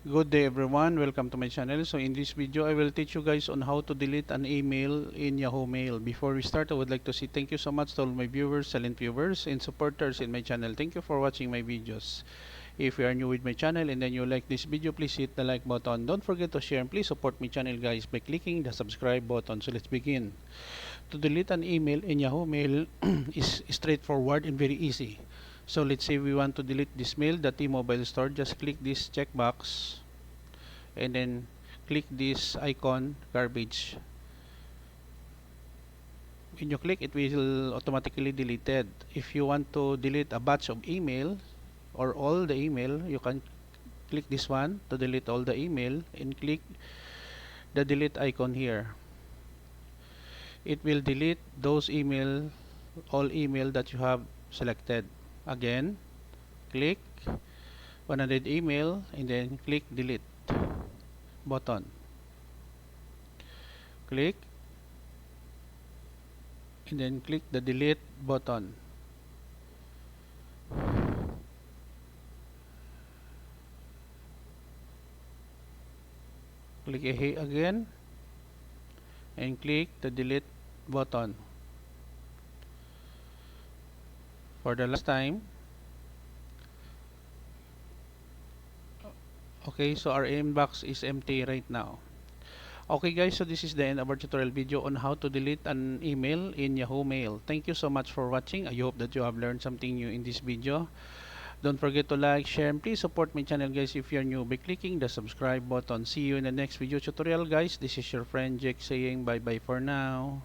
Good day everyone, welcome to my channel. So in this video I will teach you guys on how to delete an email in Yahoo Mail. Before we start, I would like to say thank you so much to all my viewers, silent viewers and supporters in my channel. Thank you for watching my videos. If you are new with my channel and then you like this video, please hit the like button. Don't forget to share and please support my channel guys by clicking the subscribe button. So let's begin. To delete an email in Yahoo Mail is straightforward and very easy. So let's say we want to delete this mail, the T-Mobile store. Just click this checkbox and then click this icon garbage. When you click, it will automatically deleted. If you want to delete a batch of email or all the email, you can click this one to delete all the email and click the delete icon here. It will delete those all email that you have selected. Again, click 100 email and then click delete button. Click and then click the delete button. Click again and click the delete button. For the last time. Okay, so our inbox is empty right now. Okay guys, so this is the end of our tutorial video on how to delete an email in Yahoo Mail. Thank you so much for watching. I hope that you have learned something new in this video. Don't forget to like, share, and please support my channel guys if you're new by clicking the subscribe button. See you in the next video tutorial guys. This is your friend Jake saying bye bye for now.